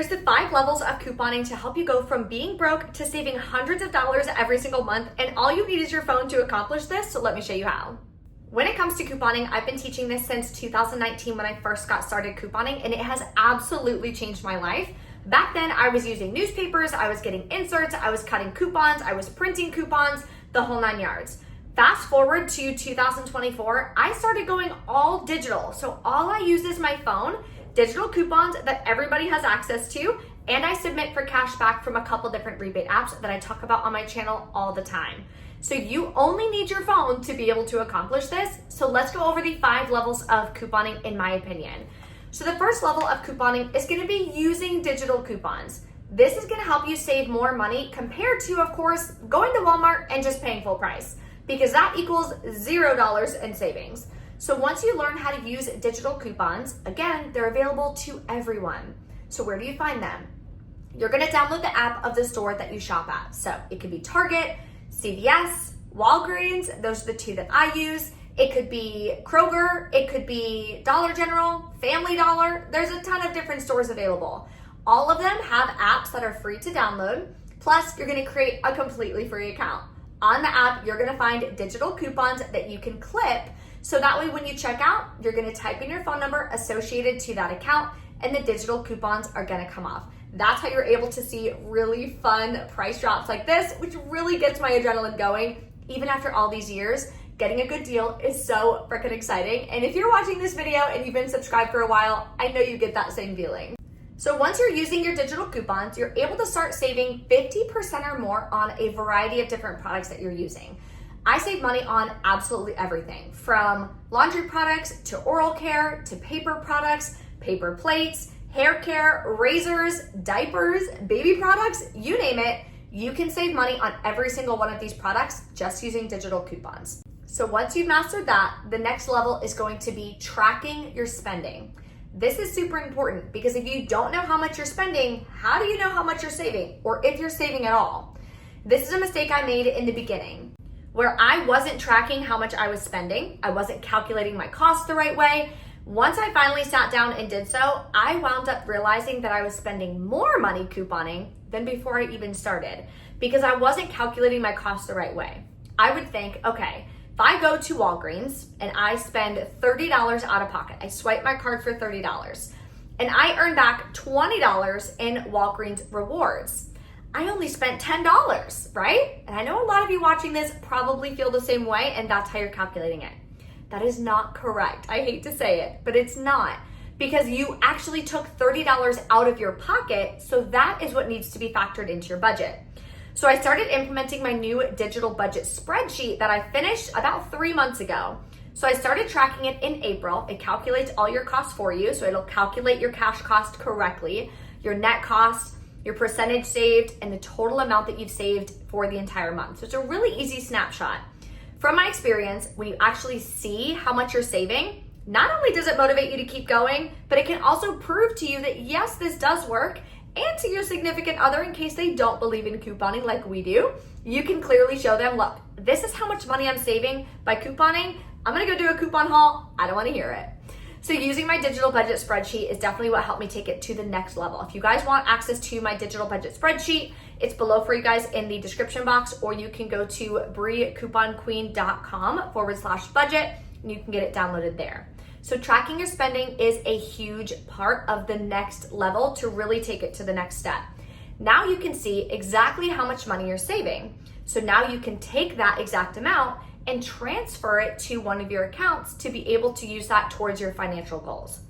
There's the 5 levels of couponing to help you go from being broke to saving hundreds of dollars every single month, and all you need is your phone to accomplish this, so let me show you how. When it comes to couponing, I've been teaching this since 2019 when I first got started couponing, and it has absolutely changed my life. Back then, I was using newspapers, I was getting inserts, I was cutting coupons, I was printing coupons, the whole 9 yards. Fast forward to 2024, I started going all digital. So all I use is my phone, digital coupons that everybody has access to, and I submit for cash back from a couple different rebate apps that I talk about on my channel all the time. So you only need your phone to be able to accomplish this. So let's go over the 5 levels of couponing in my opinion. So the first level of couponing is gonna be using digital coupons. This is gonna help you save more money compared to, of course, going to Walmart and just paying full price, because that equals $0 in savings. So once you learn how to use digital coupons, again, they're available to everyone. So where do you find them? You're gonna download the app of the store that you shop at. So it could be Target, CVS, Walgreens, those are the 2 that I use. It could be Kroger, it could be Dollar General, Family Dollar. There's a ton of different stores available. All of them have apps that are free to download. Plus, you're gonna create a completely free account. On the app, you're gonna find digital coupons that you can clip. So that way when you check out, you're gonna type in your phone number associated to that account and the digital coupons are gonna come off. That's how you're able to see really fun price drops like this, which really gets my adrenaline going. Even after all these years, getting a good deal is so freaking exciting. And if you're watching this video and you've been subscribed for a while, I know you get that same feeling. So once you're using your digital coupons, you're able to start saving 50% or more on a variety of different products that you're using. I save money on absolutely everything, from laundry products to oral care to paper products, paper plates, hair care, razors, diapers, baby products, you name it. You can save money on every single one of these products just using digital coupons. So once you've mastered that, the next level is going to be tracking your spending. This is super important because if you don't know how much you're spending, how do you know how much you're saving or if you're saving at all? This is a mistake I made in the beginning where I wasn't tracking how much I was spending. I wasn't calculating my costs the right way. Once I finally sat down and did so, I wound up realizing that I was spending more money couponing than before I even started because I wasn't calculating my costs the right way. I would think, okay, if I go to Walgreens and I spend $30 out of pocket, I swipe my card for $30 and I earn back $20 in Walgreens rewards. I only spent $10, right? And I know a lot of you watching this probably feel the same way and that's how you're calculating it. That is not correct. I hate to say it, but it's not, because you actually took $30 out of your pocket, so that is what needs to be factored into your budget. So I started implementing my new digital budget spreadsheet that I finished about 3 months ago. So I started tracking it in April. It calculates all your costs for you, so it'll calculate your cash cost correctly, your net cost, your percentage saved, and the total amount that you've saved for the entire month. So it's a really easy snapshot. From my experience, when you actually see how much you're saving, not only does it motivate you to keep going, but it can also prove to you that yes, this does work, and to your significant other, in case they don't believe in couponing like we do, you can clearly show them, look, this is how much money I'm saving by couponing. I'm gonna go do a coupon haul. I don't wanna hear it. So using my digital budget spreadsheet is definitely what helped me take it to the next level. If you guys want access to my digital budget spreadsheet, it's below for you guys in the description box, or you can go to briecouponqueen.com/budget and you can get it downloaded there. So tracking your spending is a huge part of the next level to really take it to the next step. Now you can see exactly how much money you're saving. So now you can take that exact amount and transfer it to one of your accounts to be able to use that towards your financial goals.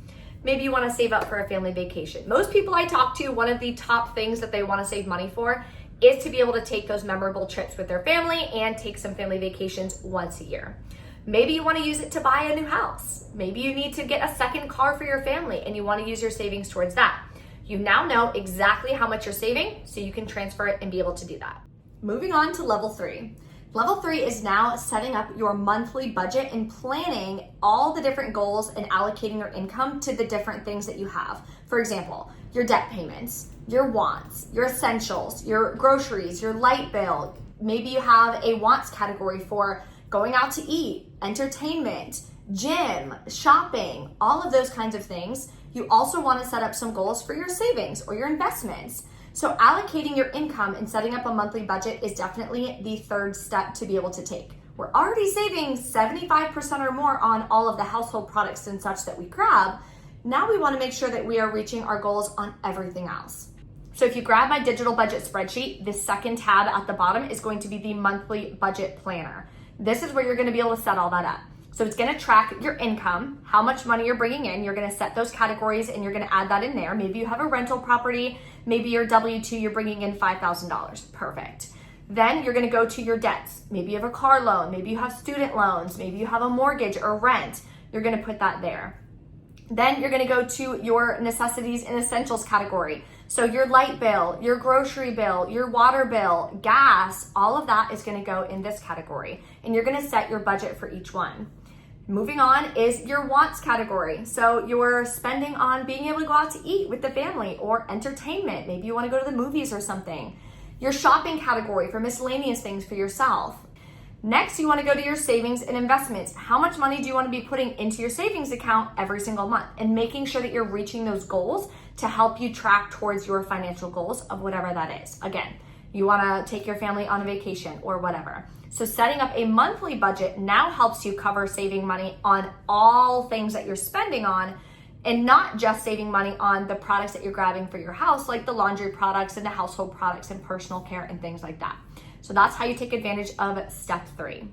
Maybe you want to save up for a family vacation. Most people I talk to, one of the top things that they want to save money for is to be able to take those memorable trips with their family and take some family vacations once a year. Maybe you want to use it to buy a new house. Maybe you need to get a second car for your family and you want to use your savings towards that. You now know exactly how much you're saving, so you can transfer it and be able to do that. Moving on to level 3. Level 3 is now setting up your monthly budget and planning all the different goals and allocating your income to the different things that you have. For example, your debt payments, your wants, your essentials, your groceries, your light bill. Maybe you have a wants category for going out to eat, entertainment, gym, shopping, all of those kinds of things. You also want to set up some goals for your savings or your investments. So allocating your income and setting up a monthly budget is definitely the third step to be able to take. We're already saving 75% or more on all of the household products and such that we grab. Now we want to make sure that we are reaching our goals on everything else. So if you grab my digital budget spreadsheet, the second tab at the bottom is going to be the monthly budget planner. This is where you're going to be able to set all that up. So it's going to track your income, how much money you're bringing in. You're going to set those categories and you're going to add that in there. Maybe you have a rental property, maybe your W-2, you're bringing in $5,000. Perfect. Then you're going to go to your debts. Maybe you have a car loan, maybe you have student loans, maybe you have a mortgage or rent. You're going to put that there. Then you're going to go to your necessities and essentials category. So your light bill, your grocery bill, your water bill, gas, all of that is going to go in this category. And you're going to set your budget for each one. Moving on is your wants category. So you're spending on being able to go out to eat with the family or entertainment. Maybe you want to go to the movies or something. Your shopping category for miscellaneous things for yourself. Next, you want to go to your savings and investments. How much money do you want to be putting into your savings account every single month and making sure that you're reaching those goals to help you track towards your financial goals of whatever that is. Again, you want to take your family on a vacation or whatever. So setting up a monthly budget now helps you cover saving money on all things that you're spending on and not just saving money on the products that you're grabbing for your house, like the laundry products and the household products and personal care and things like that. So that's how you take advantage of step 3.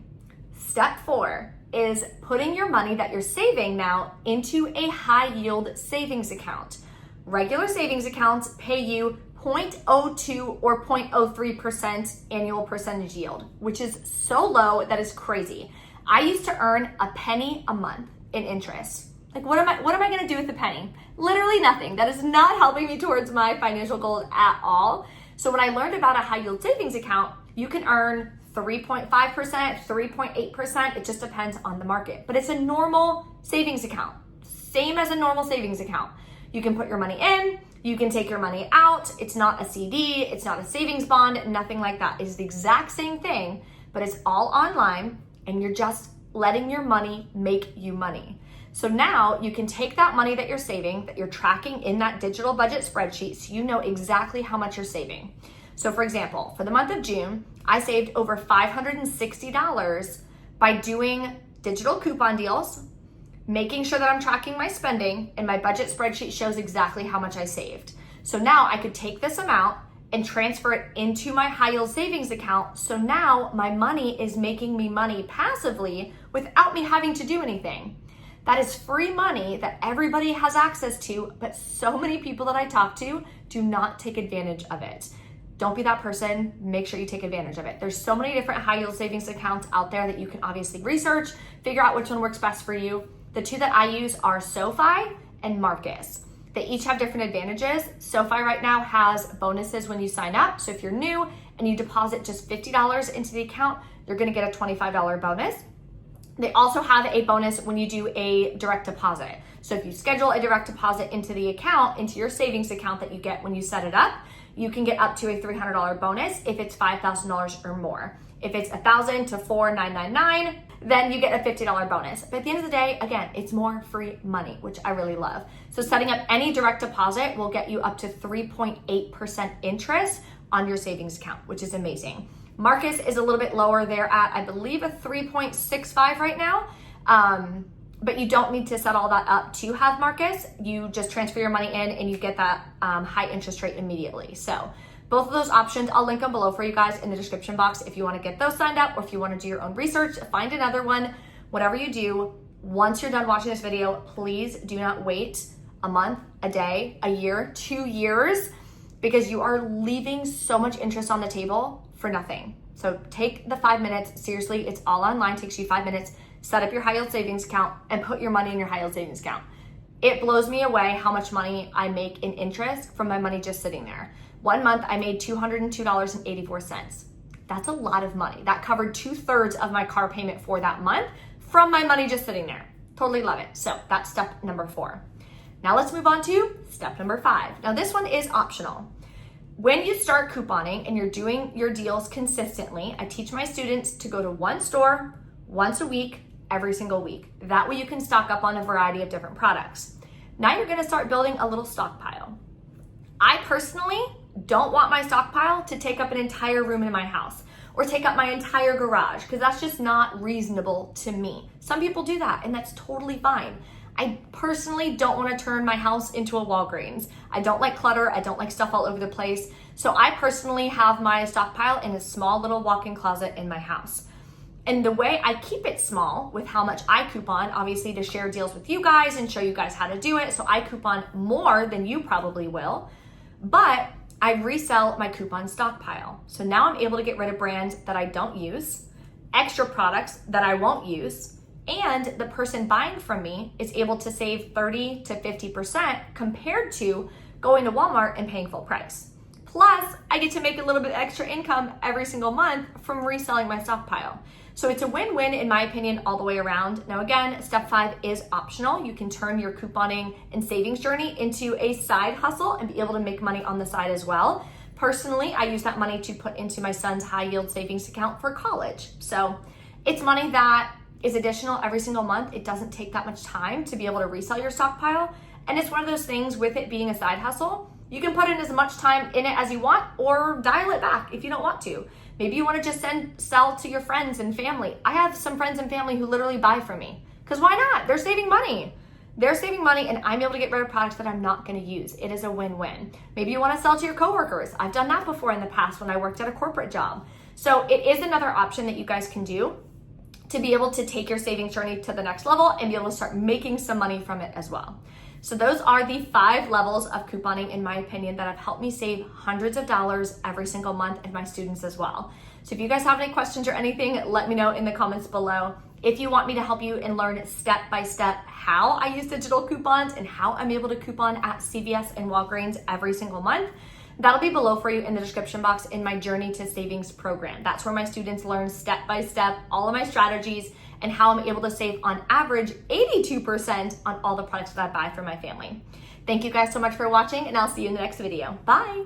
Step 4 is putting your money that you're saving now into a high yield savings account. Regular savings accounts pay you 0.02 or 0.03% annual percentage yield, which is so low that is crazy. I used to earn a penny a month in interest. Like what am I going to do with a penny? Literally nothing. That is not helping me towards my financial goals at all. So when I learned about a high yield savings account, you can earn 3.5%, 3.8%. It just depends on the market. But it's a normal savings account, same as a normal savings account. You can put your money in, you can take your money out. It's not a CD, it's not a savings bond, nothing like that. It's the exact same thing, but it's all online and you're just letting your money make you money. So now you can take that money that you're saving, that you're tracking in that digital budget spreadsheet so you know exactly how much you're saving. So for example, for the month of June, I saved over $560 by doing digital coupon deals, making sure that I'm tracking my spending, and my budget spreadsheet shows exactly how much I saved. So now I could take this amount and transfer it into my high yield savings account. So now my money is making me money passively without me having to do anything. That is free money that everybody has access to, but so many people that I talk to do not take advantage of it. Don't be that person. Make sure you take advantage of it. There's so many different high yield savings accounts out there that you can obviously research, figure out which one works best for you. The two that I use are SoFi and Marcus. They each have different advantages. SoFi right now has bonuses when you sign up. So if you're new and you deposit just $50 into the account, you're gonna get a $25 bonus. They also have a bonus when you do a direct deposit. So if you schedule a direct deposit into the account, into your savings account that you get when you set it up, you can get up to a $300 bonus if it's $5,000 or more. If it's $1,000 to $4,999, then you get a $50 bonus. But at the end of the day, again, it's more free money, which I really love. So setting up any direct deposit will get you up to 3.8% interest on your savings account, which is amazing. Marcus is a little bit lower. They're at, I believe, a 3.65 right now. But you don't need to set all that up to have Marcus. You just transfer your money in and you get that high interest rate immediately. So both of those options, I'll link them below for you guys in the description box if you want to get those signed up or if you want to do your own research, find another one. Whatever you do, once you're done watching this video, please do not wait a month, a day, a year, 2 years, because you are leaving so much interest on the table for nothing. So take the 5 minutes. Seriously, it's all online, takes you 5 minutes. Set up your high yield savings account and put your money in your high yield savings account. It blows me away how much money I make in interest from my money just sitting there. 1 month, I made $202.84. That's a lot of money. That covered 2/3 of my car payment for that month from my money just sitting there. Totally love it. So that's step number 4. Now let's move on to step number 5. Now this one is optional. When you start couponing and you're doing your deals consistently, I teach my students to go to one store once a week, every single week. That way you can stock up on a variety of different products. Now you're gonna start building a little stockpile. I personally don't want my stockpile to take up an entire room in my house or take up my entire garage, because that's just not reasonable to me. Some people do that, and that's totally fine. I personally don't want to turn my house into a Walgreens. I don't like clutter. I don't like stuff all over the place. So I personally have my stockpile in a small little walk-in closet in my house. And the way I keep it small with how much I coupon, obviously to share deals with you guys and show you guys how to do it. So I coupon more than you probably will, but I resell my coupon stockpile. So now I'm able to get rid of brands that I don't use, extra products that I won't use, and the person buying from me is able to save 30 to 50% compared to going to Walmart and paying full price. Plus, I get to make a little bit extra income every single month from reselling my stockpile. So it's a win-win in my opinion all the way around. Now again, step 5 is optional. You can turn your couponing and savings journey into a side hustle and be able to make money on the side as well. Personally, I use that money to put into my son's high yield savings account for college. So it's money that is additional every single month. It doesn't take that much time to be able to resell your stockpile. And it's one of those things with it being a side hustle, you can put in as much time in it as you want or dial it back if you don't want to. Maybe you want to just sell to your friends and family. I have some friends and family who literally buy from me, because why not? They're saving money. They're saving money and I'm able to get rid of products that I'm not going to use. It is a win-win. Maybe you want to sell to your coworkers. I've done that before in the past when I worked at a corporate job. So it is another option that you guys can do to be able to take your savings journey to the next level and be able to start making some money from it as well. So those are the 5 levels of couponing, in my opinion, that have helped me save hundreds of dollars every single month, and my students as well. So if you guys have any questions or anything, let me know in the comments below. If you want me to help you and learn step by step how I use digital coupons and how I'm able to coupon at CVS and Walgreens every single month, that'll be below for you in the description box in my Journey to Savings program. That's where my students learn step by step all of my strategies and how I'm able to save on average 82% on all the products that I buy for my family. Thank you guys so much for watching, and I'll see you in the next video. Bye.